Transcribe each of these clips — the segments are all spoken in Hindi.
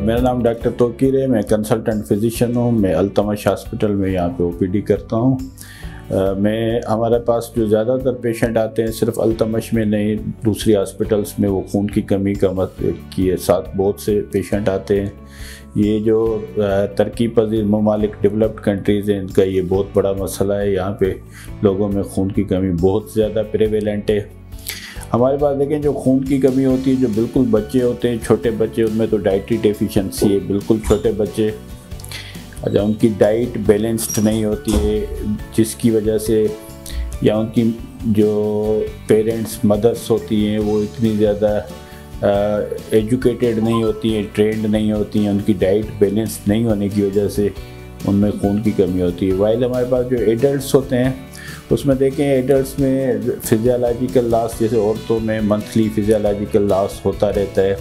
मेरा नाम डॉक्टर तोकीर है। मैं कंसल्टेंट फिजिशियन हूँ। मैं अल्तमश हॉस्पिटल में यहाँ पे ओपीडी करता हूँ। हमारे पास जो ज़्यादातर पेशेंट आते हैं सिर्फ अल्तमश में नहीं, दूसरी हॉस्पिटल्स में वो खून की कमी का के साथ बहुत से पेशेंट आते हैं। ये जो तरक्की पजीर ममालिक डेवलप्ड कंट्रीज़ हैं, इनका ये बहुत बड़ा मसला है। यहाँ पे लोगों में खून की कमी बहुत ज़्यादा प्रेवेलेंट है। हमारे पास देखें, जो खून की कमी होती है, जो बिल्कुल बच्चे होते हैं, छोटे बच्चे, उनमें तो डाइटरी डेफिशिएंसी है। बिल्कुल छोटे बच्चे, अच्छा, उनकी डाइट बैलेंस्ड नहीं होती है, जिसकी वजह से या उनकी जो पेरेंट्स मदर्स होती हैं वो इतनी ज़्यादा एजुकेटेड नहीं होती हैं, ट्रेंड नहीं होती हैं, उनकी डाइट बैलेंस्ड नहीं होने की वजह से उनमें खून की कमी होती है। वाइल हमारे पास जो एडल्ट्स होते हैं उसमें देखें, एडल्ट्स में फिजियोलॉजिकल लॉस, जैसे औरतों में मंथली फिजियोलॉजिकल लॉस होता रहता है,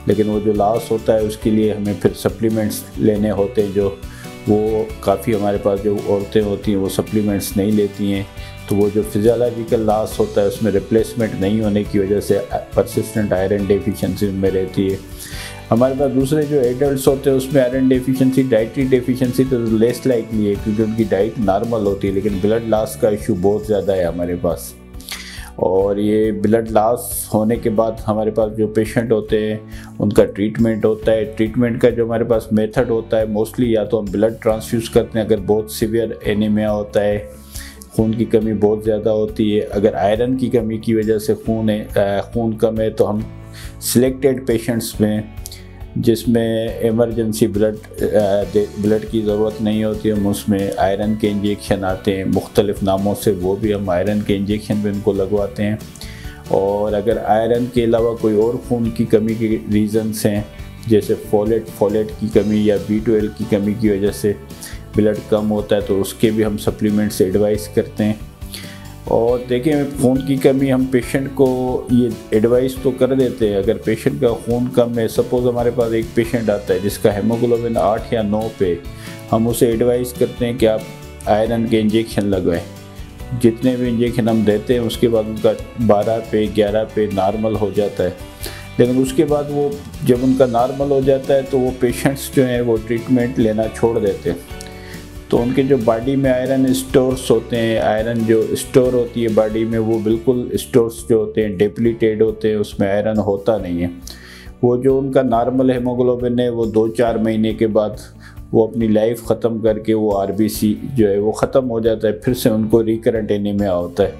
लेकिन वो जो लॉस होता है उसके लिए हमें फिर सप्लीमेंट्स लेने होते हैं, जो वो काफ़ी हमारे पास जो औरतें होती हैं वो सप्लीमेंट्स नहीं लेती हैं। तो वो जो फिजियोलॉजिकल लॉस होता है उसमें रिप्लेसमेंट नहीं होने की वजह से परसिस्टेंट आयरन डेफिशिएंसी में रहती है। हमारे पास दूसरे जो एडल्ट्स होते हैं उसमें आयरन डेफिशिएंसी, डाइटरी डेफिशिएंसी तो लेस लाइकली है, क्योंकि उनकी डाइट नॉर्मल होती है, लेकिन ब्लड लॉस का इशू बहुत ज़्यादा है हमारे पास। और ये ब्लड लॉस होने के बाद हमारे पास जो पेशेंट होते हैं उनका ट्रीटमेंट होता है। ट्रीटमेंट का जो हमारे पास मेथड होता है, मोस्टली या तो हम ब्लड ट्रांसफ्यूज़ करते हैं अगर बहुत सीवियर एनीमिया होता है, खून की कमी बहुत ज़्यादा होती है। अगर आयरन की कमी की वजह से खून कम है तो हम सिलेक्टेड पेशेंट्स में, जिसमें इमरजेंसी ब्लड की ज़रूरत नहीं होती है, हम उसमें आयरन के इंजेक्शन आते हैं मुख्तलिफ़ नामों से, वो भी हम आयरन के इंजेक्शन भी उनको लगवाते हैं। और अगर आयरन के अलावा कोई और खून की कमी के रीज़न्स हैं, जैसे फोलेट की कमी या B12 की कमी की वजह से ब्लड कम होता है, तो उसके भी हम सप्लीमेंट्स एडवाइस करते हैं। और देखें, खून की कमी हम पेशेंट को ये एडवाइस तो कर देते हैं। अगर पेशेंट का खून कम है, सपोज़ हमारे पास एक पेशेंट आता है जिसका हेमोग्लोबिन 8 या 9 पे, हम उसे एडवाइस करते हैं कि आप आयरन के इंजेक्शन लगवाएं। जितने भी इंजेक्शन हम देते हैं उसके बाद उनका 12 पे 11 पे नॉर्मल हो जाता है। लेकिन उसके बाद वो जब उनका नॉर्मल हो जाता है तो वो पेशेंट्स जो हैं वो ट्रीटमेंट लेना छोड़ देते हैं। तो उनके जो बॉडी में आयरन स्टोर्स होते हैं, आयरन जो स्टोर होती है बॉडी में, वो बिल्कुल स्टोर्स जो होते हैं डिप्लीटेड होते हैं, उसमें आयरन होता नहीं है। वो जो उनका नॉर्मल हेमोग्लोबिन है वो 2-4 महीने के बाद वो अपनी लाइफ ख़त्म करके वो RBC जो है वो ख़त्म हो जाता है, फिर से उनको रिकरेंट एनीमिया होता है।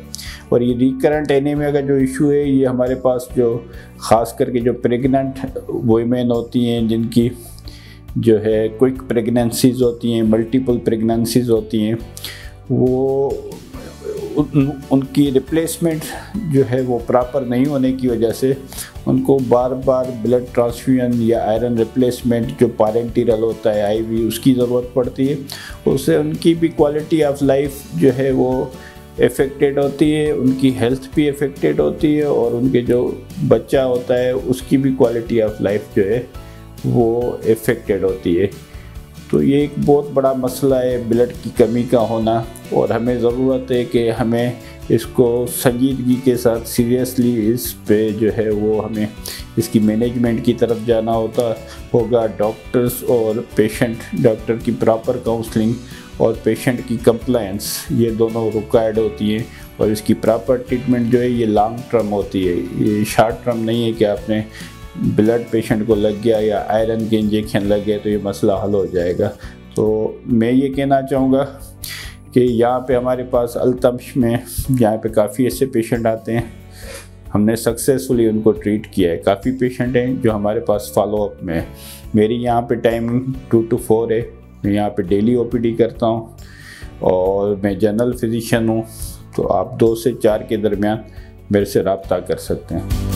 और ये रिकरेंट एनीमिया का जो इशू है, ये हमारे पास जो ख़ास करके जो प्रेग्नेंट वुमेन होती हैं, जिनकी जो है क्विक प्रेगनेंसीज़ होती हैं, मल्टीपल प्रेगनेंसीज़ होती हैं, वो उनकी रिप्लेसमेंट जो है वो प्रॉपर नहीं होने की वजह से उनको बार बार ब्लड ट्रांसफ्यूजन या आयरन रिप्लेसमेंट जो पैरेंटरल होता है IV, उसकी ज़रूरत पड़ती है। उससे उनकी भी क्वालिटी ऑफ लाइफ जो है वो इफ़ेक्टेड होती है, उनकी हेल्थ भी इफ़ेक्टेड होती है, और उनके जो बच्चा होता है उसकी भी क्वालिटी ऑफ लाइफ जो है वो इफ़ेक्टेड होती है। तो ये एक बहुत बड़ा मसला है ब्लड की कमी का होना, और हमें ज़रूरत है कि हमें इसको संजीदगी के साथ सीरियसली इस पे जो है वो हमें इसकी मैनेजमेंट की तरफ जाना होगा। डॉक्टर्स और पेशेंट, डॉक्टर की प्रॉपर काउंसलिंग और पेशेंट की कंप्लायंस, ये दोनों रिक्वायर्ड होती हैं। और इसकी प्रॉपर ट्रीटमेंट जो है ये लॉन्ग टर्म होती है, ये शॉर्ट टर्म नहीं है कि आपने ब्लड पेशेंट को लग गया या आयरन के इंजेक्शन लग गए तो ये मसला हल हो जाएगा। तो मैं ये कहना चाहूँगा कि यहाँ पे हमारे पास अल्तमश में यहाँ पे काफ़ी ऐसे पेशेंट आते हैं, हमने सक्सेसफुली उनको ट्रीट किया है। काफ़ी पेशेंट हैं जो हमारे पास फॉलोअप में है। मेरी यहाँ पे टाइमिंग 2 to 4 है। मैं यहाँ पे डेली OPD करता हूँ और मैं जनरल फिजिशियन हूँ। तो आप 2 से 4 के दरमियान मेरे से रब्ता कर सकते हैं।